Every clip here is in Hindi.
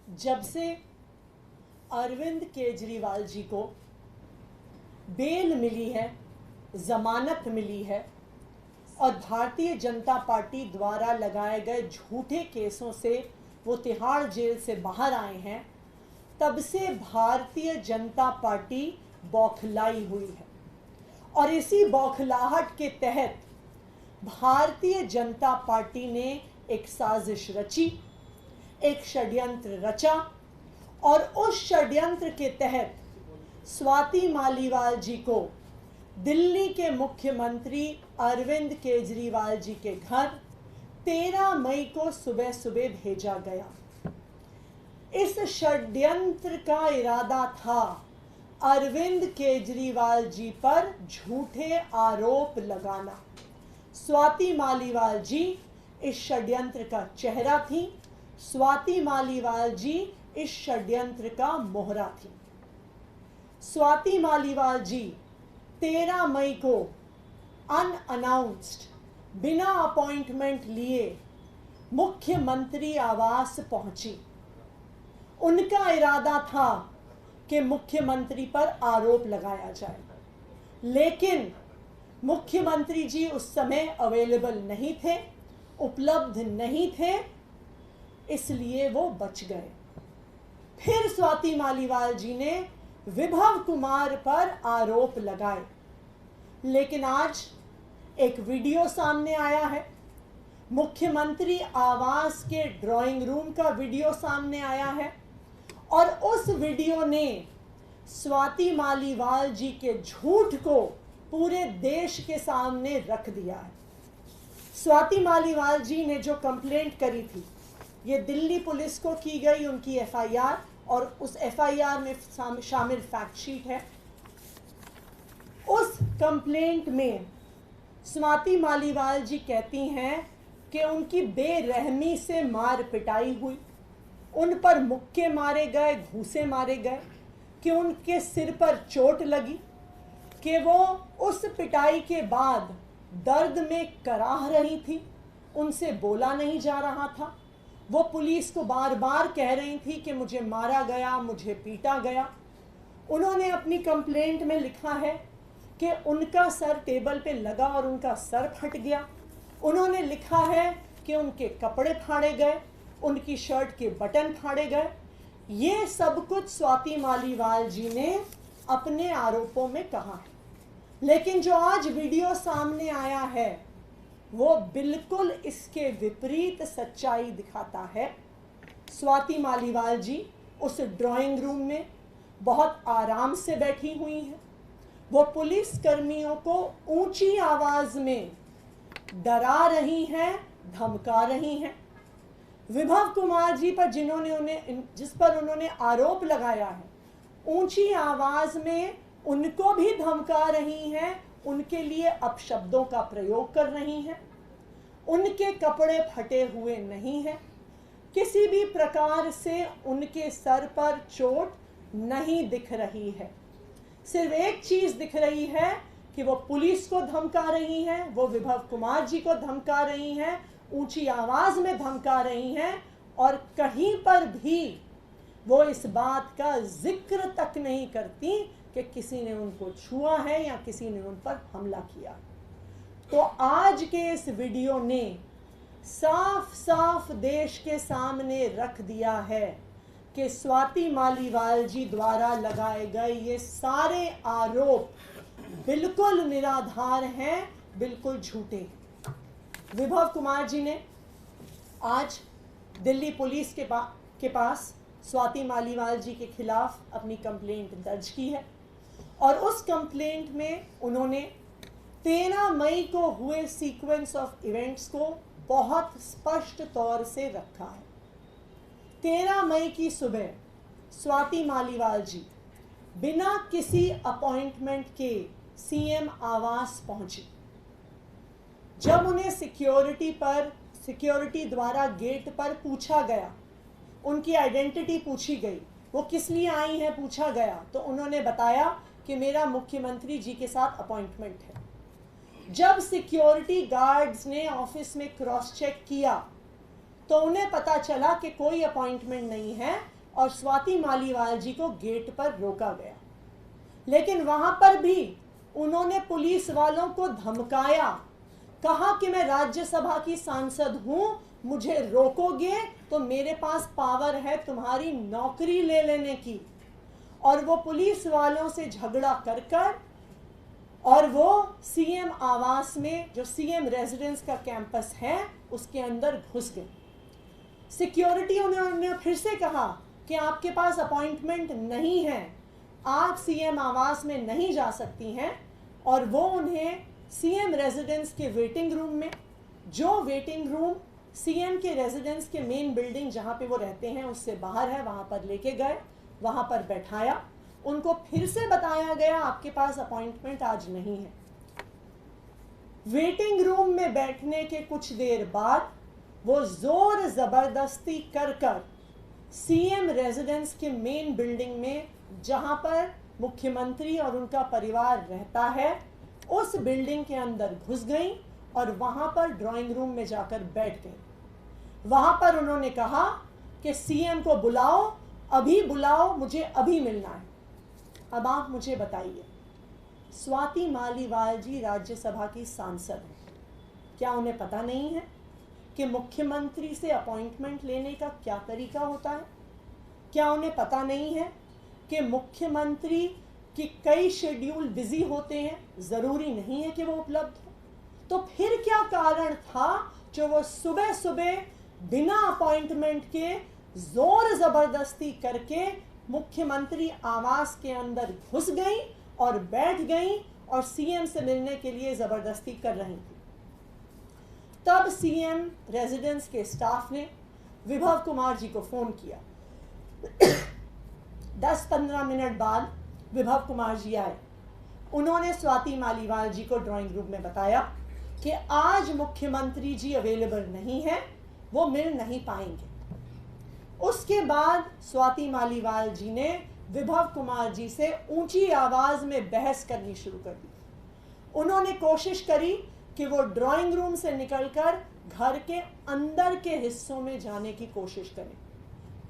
जब से अरविंद केजरीवाल जी को बेल मिली है, जमानत मिली है और भारतीय जनता पार्टी द्वारा लगाए गए झूठे केसों से वो तिहाड़ जेल से बाहर आए हैं, तब से भारतीय जनता पार्टी बौखलाई हुई है। और इसी बौखलाहट के तहत भारतीय जनता पार्टी ने एक साजिश रची, एक षड्यंत्र रचा और उस षड्यंत्र के तहत स्वाति मालीवाल जी को दिल्ली के मुख्यमंत्री अरविंद केजरीवाल जी के घर 13 मई को सुबह सुबह भेजा गया। इस षड्यंत्र का इरादा था अरविंद केजरीवाल जी पर झूठे आरोप लगाना। स्वाति मालीवाल जी इस षड्यंत्र का चेहरा थी, स्वाति मालीवाल जी इस षड्यंत्र का मोहरा थी। स्वाति मालीवाल जी 13 मई को अनअनाउंस्ड, बिना अपॉइंटमेंट लिए मुख्यमंत्री आवास पहुंची। उनका इरादा था कि मुख्यमंत्री पर आरोप लगाया जाए, लेकिन मुख्यमंत्री जी उस समय अवेलेबल नहीं थे, उपलब्ध नहीं थे, इसलिए वो बच गए। फिर स्वाति मालीवाल जी ने विभव कुमार पर आरोप लगाए, लेकिन आज एक वीडियो सामने आया है, मुख्यमंत्री आवास के ड्राइंग रूम का वीडियो सामने आया है और उस वीडियो ने स्वाति मालीवाल जी के झूठ को पूरे देश के सामने रख दिया है। स्वाति मालीवाल जी ने जो कंप्लेंट करी थी, ये दिल्ली पुलिस को की गई उनकी एफआईआर और उस एफआईआर में शामिल फैक्ट शीट है। उस कंप्लेंट में स्वाति मालीवाल जी कहती हैं कि उनकी बेरहमी से मार पिटाई हुई, उन पर मुक्के मारे गए, घूंसे मारे गए, कि उनके सिर पर चोट लगी, कि वो उस पिटाई के बाद दर्द में कराह रही थी, उनसे बोला नहीं जा रहा था। वो पुलिस को बार बार कह रही थी कि मुझे मारा गया, मुझे पीटा गया। उन्होंने अपनी कंप्लेंट में लिखा है कि उनका सर टेबल पे लगा और उनका सर फट गया। उन्होंने लिखा है कि उनके कपड़े फाड़े गए, उनकी शर्ट के बटन फाड़े गए। ये सब कुछ स्वाति मालीवाल जी ने अपने आरोपों में कहा है, लेकिन जो आज वीडियो सामने आया है वो बिल्कुल इसके विपरीत सच्चाई दिखाता है। स्वाति मालीवाल जी उस ड्राइंग रूम में बहुत आराम से बैठी हुई हैं। वो पुलिस कर्मियों को ऊंची आवाज में डरा रही हैं, धमका रही हैं। विभव कुमार जी पर जिस पर उन्होंने आरोप लगाया है, ऊंची आवाज में उनको भी धमका रही हैं, उनके लिए अपशब्दों का प्रयोग कर रही हैं। उनके कपड़े फटे हुए नहीं हैं, किसी भी प्रकार से उनके सर पर चोट नहीं दिख रही है। सिर्फ एक चीज दिख रही है कि वो पुलिस को धमका रही हैं, वो विभव कुमार जी को धमका रही हैं, ऊंची आवाज में धमका रही हैं और कहीं पर भी वो इस बात का जिक्र तक नहीं करती कि किसी ने उनको छुआ है या किसी ने उन पर हमला किया। तो आज के इस वीडियो ने साफ साफ देश के सामने रख दिया है कि स्वाति मालीवाल जी द्वारा लगाए गए ये सारे आरोप बिल्कुल निराधार हैं, बिल्कुल झूठे हैं। विभव कुमार जी ने आज दिल्ली पुलिस के पास स्वाति मालीवाल जी के खिलाफ अपनी कंप्लेंट दर्ज की है और उस कंप्लेंट में उन्होंने 13 मई को हुए सीक्वेंस ऑफ इवेंट्स को बहुत स्पष्ट तौर से रखा है। 13 मई की सुबह स्वाति मालीवाल जी बिना किसी अपॉइंटमेंट के सीएम आवास पहुंची। जब उन्हें सिक्योरिटी द्वारा गेट पर पूछा गया, उनकी आइडेंटिटी पूछी गई, वो किस लिए आई हैं पूछा गया, तो उन्होंने बताया कि मेरा मुख्यमंत्री जी के साथ अपॉइंटमेंट है। जब सिक्योरिटी गार्ड्स ने ऑफिस में क्रॉस चेक किया तो उन्हें पता चला कि कोई अपॉइंटमेंट नहीं है, और स्वाति मालीवाल जी को गेट पर रोका गया। लेकिन वहां पर भी उन्होंने पुलिस वालों को धमकाया, कहा कि मैं राज्यसभा की सांसद हूं, मुझे रोकोगे तो मेरे पास पावर है तुम्हारी नौकरी ले लेने की। और वो पुलिस वालों से झगड़ा कर कर और वो सीएम आवास में, जो सीएम रेजिडेंस का कैंपस है, उसके अंदर घुस गए। सिक्योरिटी उन्होंने फिर से कहा कि आपके पास अपॉइंटमेंट नहीं है, आप सीएम आवास में नहीं जा सकती हैं। और वो उन्हें सीएम रेजिडेंस के वेटिंग रूम में, जो वेटिंग रूम सीएम के रेजिडेंस के मेन बिल्डिंग जहां पे वो रहते हैं उससे बाहर है, वहां पर लेके गए, वहां पर बैठाया। उनको फिर से बताया गया आपके पास अपॉइंटमेंट आज नहीं है। वेटिंग रूम में बैठने के कुछ देर बाद वो जोर जबरदस्ती कर कर सीएम रेजिडेंस के मेन बिल्डिंग में, जहां पर मुख्यमंत्री और उनका परिवार रहता है, उस बिल्डिंग के अंदर घुस गई और वहां पर ड्राइंग रूम में जाकर बैठ गई। वहां पर उन्होंने कहा कि सीएम को बुलाओ, अभी बुलाओ, मुझे अभी मिलना है। अब आप मुझे बताइए, स्वाति मालीवाल जी राज्यसभा की सांसद हैं, क्या उन्हें पता नहीं है कि मुख्यमंत्री से अपॉइंटमेंट लेने का क्या तरीका होता है? क्या उन्हें पता नहीं है कि मुख्यमंत्री की कई शेड्यूल बिजी होते हैं, ज़रूरी नहीं है कि वो उपलब्ध हो? तो फिर क्या कारण था जो वो सुबह सुबह बिना अपॉइंटमेंट के जोर ज़बरदस्ती करके मुख्यमंत्री आवास के अंदर घुस गई और बैठ गई और सीएम से मिलने के लिए ज़बरदस्ती कर रही थी? तब सीएम रेजिडेंस के स्टाफ ने विभव कुमार जी को फ़ोन किया। 10-15 मिनट बाद विभव कुमार जी आए। उन्होंने स्वाति मालीवाल जी को ड्राइंग रूम में बताया कि आज मुख्यमंत्री जी अवेलेबल नहीं है, वो मिल नहीं पाएंगे। उसके बाद स्वाति मालीवाल जी ने विभव कुमार जी से ऊंची आवाज में बहस करनी शुरू कर दी। उन्होंने कोशिश करी कि वो ड्राइंग रूम से निकलकर घर के अंदर के हिस्सों में जाने की कोशिश करें।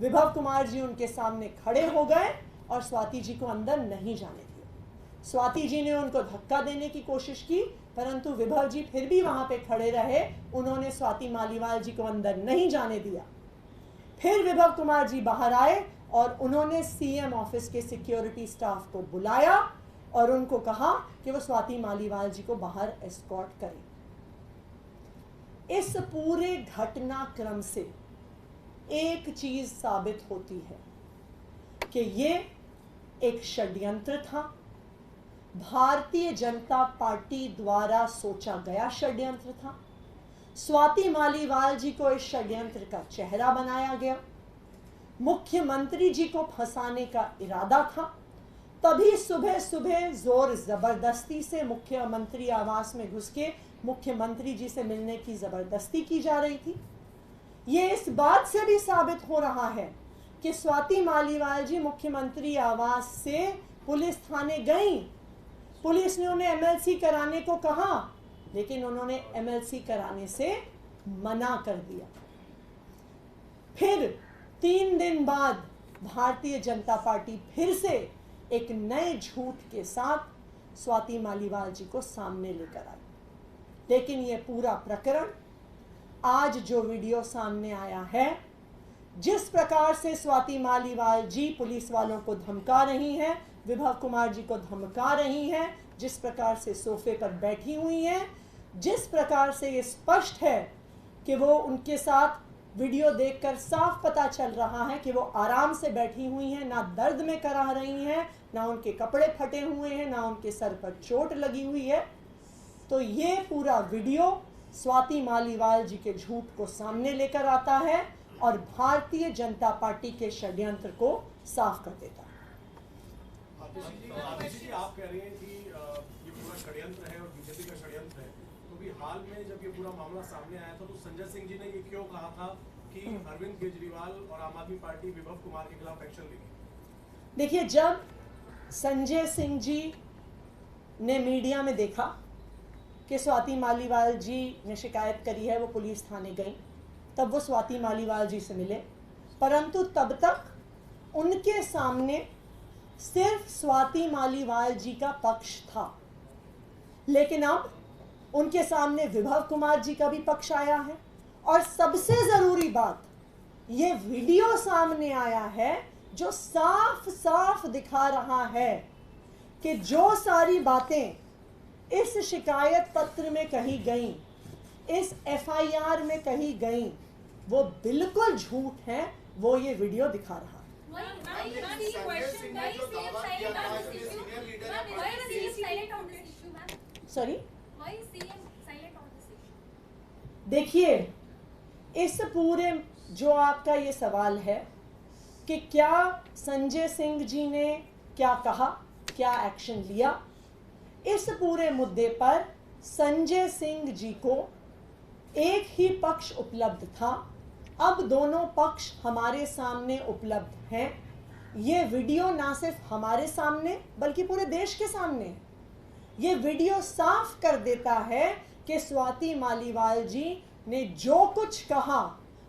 विभव कुमार जी उनके सामने खड़े हो गए और स्वाति जी को अंदर नहीं जाने दिया। स्वाति जी ने उनको धक्का देने की कोशिश की, परंतु विभव जी फिर भी वहां पे खड़े रहे। उन्होंने स्वाति मालीवाल जी को अंदर नहीं जाने दिया। फिर विभव कुमार जी बाहर आए और उन्होंने सीएम ऑफिस के सिक्योरिटी स्टाफ को बुलाया और उनको कहा कि वो स्वाति मालीवाल जी को बाहर एस्कॉर्ट करें। इस पूरे घटनाक्रम से एक चीज साबित होती है कि ये एक षड्यंत्र था, भारतीय जनता पार्टी द्वारा सोचा गया षड्यंत्र था। स्वाति मालीवाल जी को इस षड्यंत्र का चेहरा बनाया गया, मुख्यमंत्री जी को फंसाने का इरादा था। तभी सुबह सुबह जोर जबरदस्ती से मुख्यमंत्री आवास में घुस के मुख्यमंत्री जी से मिलने की जबरदस्ती की जा रही थी। ये इस बात से भी साबित हो रहा है कि स्वाति मालीवाल जी मुख्यमंत्री आवास से पुलिस थाने गई। पुलिस ने उन्हें एमएलसी कराने को कहा, लेकिन उन्होंने एमएलसी कराने से मना कर दिया। फिर 3 दिन बाद भारतीय जनता पार्टी फिर से एक नए झूठ के साथ स्वाति मालीवाल जी को सामने लेकर आई। लेकिन ये पूरा प्रकरण, आज जो वीडियो सामने आया है, जिस प्रकार से स्वाति मालीवाल जी पुलिस वालों को धमका रही हैं, विभव कुमार जी को धमका रही हैं, जिस प्रकार से सोफे पर बैठी हुई हैं, जिस प्रकार से ये स्पष्ट है कि वो उनके साथ वीडियो देखकर साफ पता चल रहा है कि वो आराम से बैठी हुई हैं, ना दर्द में कराह रही हैं, ना उनके कपड़े फटे हुए हैं, ना उनके सर पर चोट लगी हुई है। तो ये पूरा वीडियो स्वाति मालीवाल जी के झूठ को सामने लेकर आता है और भारतीय जनता पार्टी के षड्यंत्र को साफ कर देता है। आप कह रही हैं कि ये पूरा षड्यंत्र है और बीजेपी का षड्यंत्र है, तो भी हाल में जब ये पूरा मामला सामने आया था तो संजय सिंह जी ने ये क्यों कहा था कि अरविंद केजरीवाल और आम आदमी पार्टी विभव कुमार के खिलाफ एक्शन लेगी? देखिए, जब संजय सिंह जी ने मीडिया में देखा कि स्वाति मालीवाल जी ने शिकायत करी है, वो पुलिस थाने गई, तब वो स्वाति मालीवाल जी से मिले, परंतु तब तक उनके सामने सिर्फ स्वाति मालीवाल जी का पक्ष था, लेकिन अब उनके सामने विभव कुमार जी का भी पक्ष आया है। और सबसे जरूरी बात, ये वीडियो सामने आया है जो साफ साफ दिखा रहा है कि जो सारी बातें इस शिकायत पत्र में कही गई, इस एफआईआर में कही गई, वो बिल्कुल झूठ है। वो ये वीडियो दिखा रहा है। सॉरी, देखिए, इस पूरे जो आपका ये सवाल है कि क्या संजय सिंह जी ने क्या कहा, क्या एक्शन लिया, इस पूरे मुद्दे पर संजय सिंह जी को एक ही पक्ष उपलब्ध था। अब दोनों पक्ष हमारे सामने उपलब्ध हैं। ये वीडियो ना सिर्फ हमारे सामने बल्कि पूरे देश के सामने है। ये वीडियो साफ कर देता है कि स्वाति मालीवाल जी ने जो कुछ कहा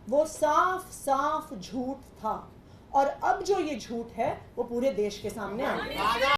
वो साफ साफ झूठ था, और अब जो ये झूठ है वो पूरे देश के सामने आ गया।